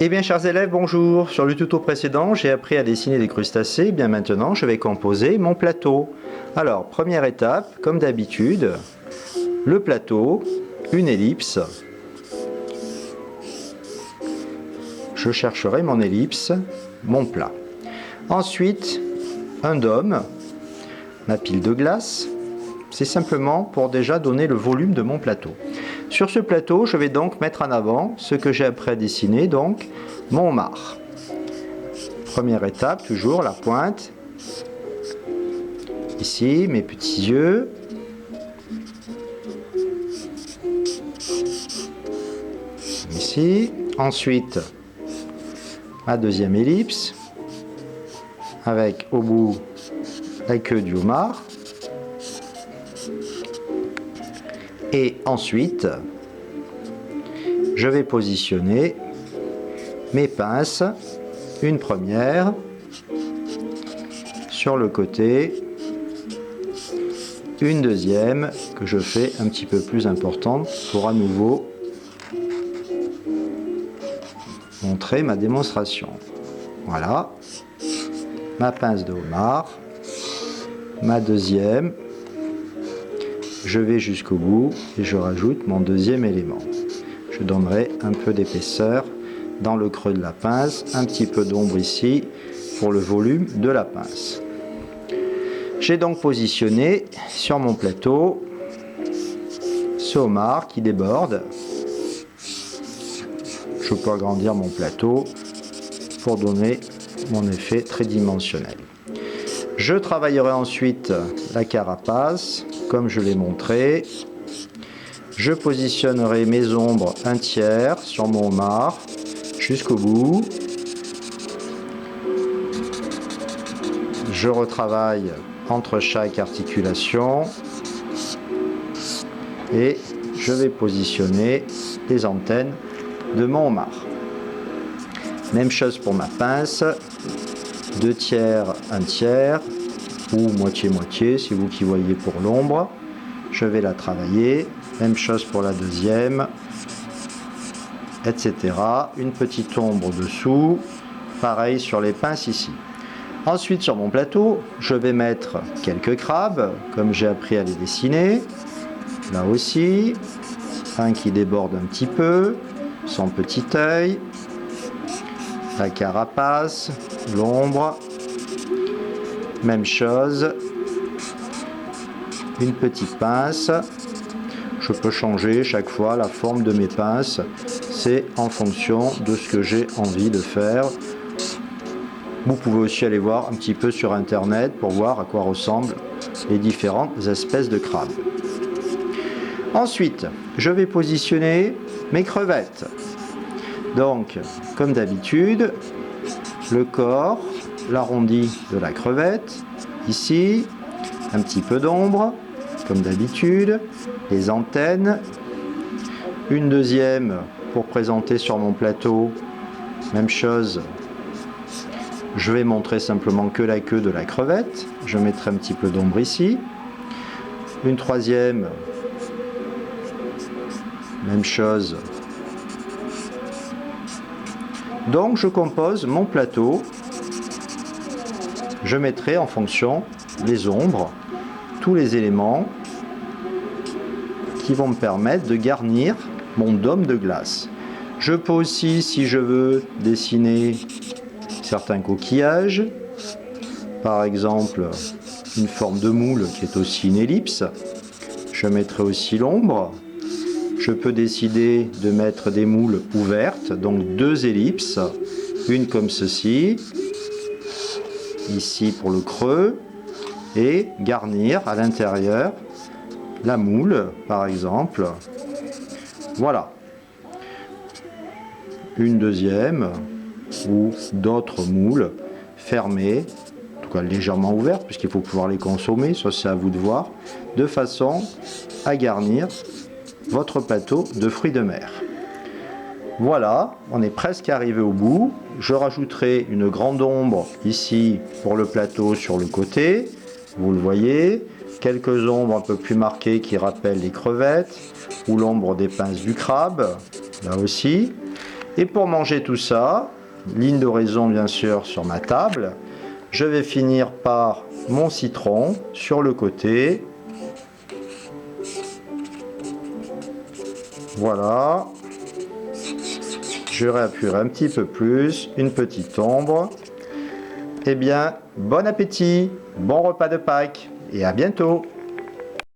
Eh bien, chers élèves, bonjour. Sur le tuto précédent, j'ai appris à dessiner des crustacés. Eh bien, maintenant, je vais composer mon plateau. Alors, première étape, comme d'habitude, le plateau, une ellipse. Je chercherai mon ellipse, mon plat. Ensuite, un dôme, ma pile de glace. C'est simplement pour déjà donner le volume de mon plateau. Sur ce plateau, je vais donc mettre en avant ce que j'ai appris à dessiner, donc mon homard. Première étape, toujours la pointe. Ici, mes petits yeux. Ici. Ensuite, ma deuxième ellipse, avec au bout la queue du homard. Et ensuite, je vais positionner mes pinces, une première sur le côté, une deuxième que je fais un petit peu plus importante pour à nouveau montrer ma démonstration. Voilà, ma pince de homard, ma deuxième. Je vais jusqu'au bout et je rajoute mon deuxième élément. Je donnerai un peu d'épaisseur dans le creux de la pince, un petit peu d'ombre ici pour le volume de la pince. J'ai donc positionné sur mon plateau ce homard qui déborde. Je peux agrandir mon plateau pour donner mon effet tridimensionnel. Je travaillerai ensuite la carapace, comme je l'ai montré. Je positionnerai mes ombres un tiers sur mon homard jusqu'au bout. Je retravaille entre chaque articulation et je vais positionner les antennes de mon homard. Même chose pour ma pince, 2 tiers, 1 tiers, ou moitié-moitié, c'est vous qui voyez pour l'ombre. Je vais la travailler, même chose pour la deuxième, etc. Une petite ombre dessous, pareil sur les pinces ici. Ensuite, sur mon plateau, je vais mettre quelques crabes, comme j'ai appris à les dessiner. Là aussi, un qui déborde un petit peu, son petit œil, la carapace, l'ombre, même chose, une petite pince. Je peux changer chaque fois la forme de mes pinces, c'est en fonction de ce que j'ai envie de faire. Vous pouvez aussi aller voir un petit peu sur internet pour voir à quoi ressemblent les différentes espèces de crabes. Ensuite, je vais positionner mes crevettes. Donc, comme d'habitude, le corps, l'arrondi de la crevette, ici, un petit peu d'ombre, comme d'habitude, les antennes, une deuxième pour présenter sur mon plateau, même chose, je vais montrer simplement que la queue de la crevette, je mettrai un petit peu d'ombre ici, une troisième, même chose. Donc je compose mon plateau, je mettrai en fonction les ombres, tous les éléments qui vont me permettre de garnir mon dôme de glace. Je peux aussi, si je veux, dessiner certains coquillages, par exemple une forme de moule qui est aussi une ellipse. Je mettrai aussi l'ombre. Je peux décider de mettre des moules ouvertes, donc 2 ellipses, une comme ceci, ici pour le creux, et garnir à l'intérieur la moule, par exemple. Voilà. Une deuxième, ou d'autres moules fermées, en tout cas légèrement ouvertes, puisqu'il faut pouvoir les consommer, ça c'est à vous de voir, de façon à garnir votre plateau de fruits de mer. Voilà, on est presque arrivé au bout. Je rajouterai une grande ombre ici pour le plateau sur le côté, vous le voyez, quelques ombres un peu plus marquées qui rappellent les crevettes, ou l'ombre des pinces du crabe, là aussi. Et pour manger tout ça, ligne d'horizon bien sûr sur ma table, je vais finir par mon citron sur le côté. Voilà. Je réappuierai un petit peu plus, une petite ombre. Eh bien, bon appétit, bon repas de Pâques et à bientôt!